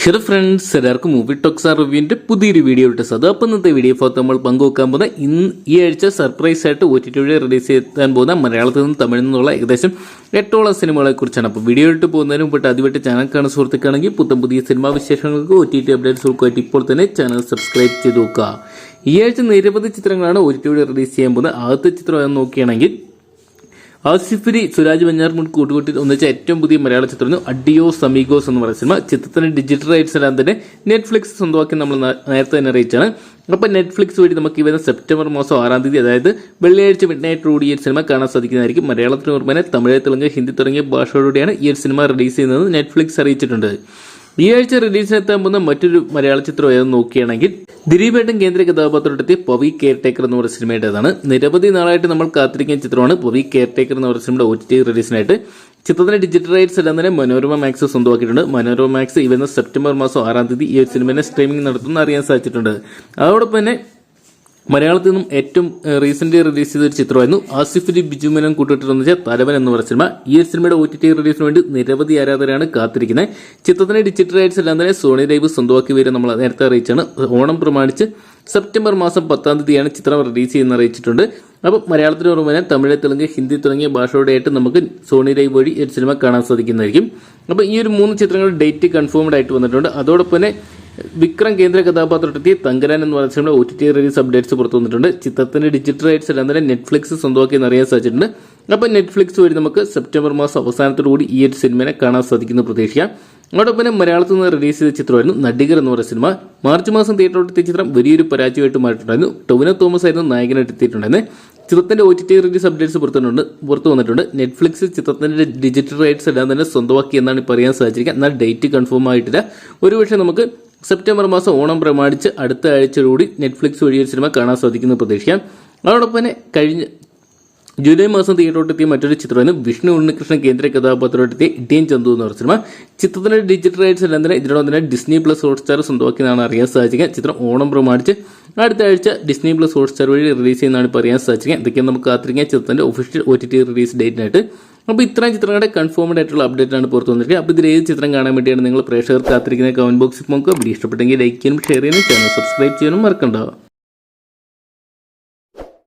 Hello friends, എല്ലാവർക്കും movie talks റിവ്യൂവിന്റെ പുതിയൊരു video ഇട്ട് സത്. അപ്പം ഇന്നത്തെ വീഡിയോ ഭാഗത്ത് നമ്മൾ പങ്കുവെക്കാൻ പോകുന്ന ഈ ആഴ്ച സർപ്രൈസ് ആയിട്ട് OTT വഴി റിലീസ് ചെയ്യാൻ പോകുന്ന മലയാളത്തിൽ നിന്നും തമിഴിൽ നിന്നുള്ള ഏകദേശം 8ഓളം സിനിമകളെ കുറിച്ചാണ്. അപ്പോൾ വീഡിയോ ഇട്ട് പോകുന്നതിന് മുമ്പിട്ട് ആദ്യമായിട്ട് ചാനൽ കാണുന്ന സുഹൃത്തുക്കാണെങ്കിൽ പുതിയ സിനിമാ വിശേഷങ്ങൾക്ക് OTT അപ്ഡേറ്റ്സുകൾക്കായിട്ട് ഇപ്പോൾ തന്നെ ചാനൽ സബ്സ്ക്രൈബ് ചെയ്ത് നോക്കുക. ഈ ആഴ്ച നിരവധി ചിത്രങ്ങളാണ് OTT വഴി റിലീസ് ചെയ്യാൻ പോകുന്നത്. ആദ്യത്തെ ചിത്രം നോക്കുകയാണെങ്കിൽ ആസിഫലി സുരാജ് വെഞ്ഞാറമൂട് കൂട്ടുകൂട്ടി ഒന്നിച്ച ഏറ്റവും പുതിയ മലയാള ചിത്രമാണ് അഡിയോസ് അമീഗോസ് എന്ന് പറയുന്ന സിനിമ. ചിത്രത്തിന്റെ ഡിജിറ്റൽ റൈറ്റ്സ് എല്ലാം തന്നെ നെറ്റ്ഫ്ലിക്സ് സ്വന്തമാക്കി നമ്മൾ നേരത്തെ തന്നെ അറിയിച്ചാണ്. അപ്പോൾ നെറ്റ്ഫ്ലിക്സ് വഴി നമുക്ക് ഈ വരുന്ന സെപ്റ്റംബർ മാസം 6-ാം തീയതി, അതായത് വെള്ളിയാഴ്ച മിഡ്നൈറ്റ് കൂടി ഈ ഒരു സിനിമ കാണാൻ സാധിക്കുന്നതായിരിക്കും. മലയാളത്തിന് പുറമെ തമിഴ്, തെലുങ്ക്, ഹിന്ദി തുടങ്ങിയ ഭാഷകളോടെയാണ് ഈ ഒരു സിനിമ റിലീസ് ചെയ്യുന്നത് നെറ്റ്ഫ്ലിക്സ് അറിയിച്ചിട്ടുണ്ട്. ഈ ആഴ്ച റിലീസിനെത്താൻ പോകുന്ന മറ്റൊരു മലയാള ചിത്രം ഏതെന്ന് നോക്കുകയാണെങ്കിൽ ദിലീപേട്ടൻ കേന്ദ്ര കഥാപാത്രത്തിലെത്തിയ പവി കെയർടേക്കർ എന്ന് പറയുന്ന സിനിമയുടേതാണ്. നിരവധി നാളായിട്ട് നമ്മൾ കാത്തിരിക്കുന്ന ചിത്രമാണ് പവി കെയർടേക്കർ എന്ന് പറയുന്ന സിനിമയുടെ OTT റിലീസിനായിട്ട്. ചിത്രത്തിന്റെ ഡിജിറ്റൽ റൈറ്റ്സ് എല്ലാം തന്നെ മനോരമ മാക്സ് സ്വന്തമാക്കിയിട്ടുണ്ട്. മനോരമ മാക്സ് ഈ വരുന്ന സെപ്റ്റംബർ മാസം 6-ാം തീയതി ഈ ഒരു സിനിമയെ സ്ട്രീമിംഗ് നടത്തുമെന്ന് അറിയാൻ സാധിച്ചിട്ടുണ്ട്. അതോടൊപ്പം തന്നെ മലയാളത്തിൽ നിന്നും ഏറ്റവും റീസെന്റ് റിലീസ് ചെയ്ത ഒരു ചിത്രമായിരുന്നു ആസിഫലി ബിജുമേനോൻ കൂട്ടുകെട്ടിൽ തലവൻ എന്ന് പറയുന്ന സിനിമ. ഈ ഒരു സിനിമയുടെ OTT റിലീസിന് വേണ്ടി നിരവധി ആരാധകരാണ് കാത്തിരിക്കുന്നത്. ചിത്രത്തിന്റെ ഡിജിറ്റൽ റൈറ്റ്സ് എല്ലാം തന്നെ സോണി ലൈവ് സ്വന്തമാക്കി വരും നമ്മൾ നേരത്തെ അറിയിച്ചാണ്. ഓണം പ്രമാണിച്ച് സെപ്റ്റംബർ മാസം 10-ാം തീയതിയാണ് ചിത്രം റിലീസ് ചെയ്യുന്ന അറിയിച്ചിട്ടുണ്ട്. അപ്പോൾ മലയാളത്തിന് പുറമെ തമിഴ്, തെലുങ്ക്, ഹിന്ദി തുടങ്ങിയ ഭാഷയോടെയായിട്ട് നമുക്ക് സോണി ലൈവ് വഴി ഈ സിനിമ കാണാൻ സാധിക്കുന്നതായിരിക്കും. അപ്പോൾ ഈ ഒരു 3 ചിത്രങ്ങളുടെ ഡേറ്റ് കൺഫേംഡ് ആയിട്ട് വന്നിട്ടുണ്ട്. അതോടൊപ്പം തന്നെ വിക്രം കേന്ദ്ര കഥാപാത്രത്തെത്തിയ തങ്കരാൻ എന്ന് പറയുന്ന സിനിമയുടെ OTT റിലീസ് അപ്ഡേറ്റ്സ് പുറത്തു വന്നിട്ടുണ്ട്. ചിത്രത്തിന്റെ ഡിജിറ്റൽ റൈറ്റ്സ് എല്ലാം തന്നെ നെറ്റ്ഫ്ലിക്സ് സ്വന്തമാക്കിയെന്ന് അറിയാൻ സാധിച്ചിട്ടുണ്ട്. അപ്പോൾ നെറ്റ്ഫ്ലിക്സ് വഴി നമുക്ക് സെപ്റ്റംബർ മാസം അവസാനത്തോടുകൂടി ഈ ഒരു സിനിമയെ കാണാൻ സാധിക്കുന്ന പ്രതീക്ഷിക്കാം. അതോടൊപ്പം തന്നെ മലയാളത്തിൽ നിന്ന് റിലീസ് ചെയ്ത ചിത്രമായിരുന്നു നടികർ എന്ന് പറയുന്ന സിനിമ. മാർച്ച് മാസം തിയേറ്ററിലെത്തിയ ചിത്രം വലിയൊരു പരാജയമായിട്ട് മാറിയിട്ടുണ്ടായിരുന്നു. ടൊവിനോ തോമസ് ആയിരുന്നു നായകനായിട്ട് എത്തിയിട്ടുണ്ടായിരുന്നു. ചിത്രത്തിന്റെ OTT റിലീസ് അപ്ഡേറ്റ്സ് പുറത്തു വന്നിട്ടുണ്ട്. നെറ്റ്ഫ്ലിക്സ് ചിത്രത്തിന്റെ ഡിജിറ്റൽ റൈറ്റ്സ് എല്ലാം തന്നെ സ്വന്തമാക്കി എന്നാണ് ഇപ്പോൾ അറിയാൻ സാധിച്ചിരിക്കുക. എന്നാൽ ഡേറ്റ് കൺഫേം ആയിട്ടില്ല. ഒരുപക്ഷെ നമുക്ക് സെപ്റ്റംബർ മാസം ഓണം പ്രമാണിച്ച് അടുത്ത ആഴ്ചയോടുകൂടി നെറ്റ്ഫ്ലിക്സ് വഴി ഒരു സിനിമ കാണാൻ സാധിക്കുന്ന പ്രതീക്ഷിക്കാം. അതോടൊപ്പം തന്നെ കഴിഞ്ഞ ജൂലൈ മാസം തിയേറ്ററിലെത്തിയ മറ്റൊരു ചിത്രമാണ് വിഷ്ണു ഉണ്ണികൃഷ്ണൻ കേന്ദ്ര കഥാപാത്രത്തെത്തിയ ഇടിയൻ ചന്തു എന്ന് പറയുന്ന സിനിമ. ചിത്രത്തിന്റെ ഡിജിറ്റൽ റൈറ്റ്സ് എല്ലാം തന്നെ ഇതിനോടൊപ്പം തന്നെ Disney+ ഹോട്ട്സ്റ്റാർ സ്വന്തമാക്കിയെന്നാണ് അറിയാൻ സാധിക്കുക. ചിത്രം ഓണം പ്രമാണിച്ച് അടുത്ത ആഴ്ച Disney+ ഹോട്ട്സ്റ്റാർ വഴി റിലീസ് ചെയ്യുന്നതാണ് ഇപ്പോൾ അറിയാൻ സാധിക്കുക. ഇതൊക്കെയാണ് നമുക്ക് കാത്തിരിക്കാൻ ചിത്രത്തിന്റെ ഒഫീഷ്യൽ OTT റിലീസ് ഡേറ്റിനായിട്ട്. അപ്പോൾ ഇത്രയും ചിത്രങ്ങളുടെ കൺഫേംഡ് ആയിട്ടുള്ള അപ്ഡേറ്റ് ആണ് പുറത്തു വന്നിരിക്കുക. അപ്പോൾ ഇതിൽ ഏത് ചിത്രം കാണാൻ വേണ്ടിയാണ് നിങ്ങൾ പ്രേക്ഷകർ കാത്തിരിക്കുന്ന കമന്റ് ബോക്സിൽ നോക്കുക. വീഡിയോ ഇഷ്ടപ്പെട്ടെങ്കിൽ ലൈക്ക് ചെയ്യാനും ഷെയർ ചെയ്യാനും ചാനൽ സബ്സ്ക്രൈബ് ചെയ്യാനും മറക്കണ്ട.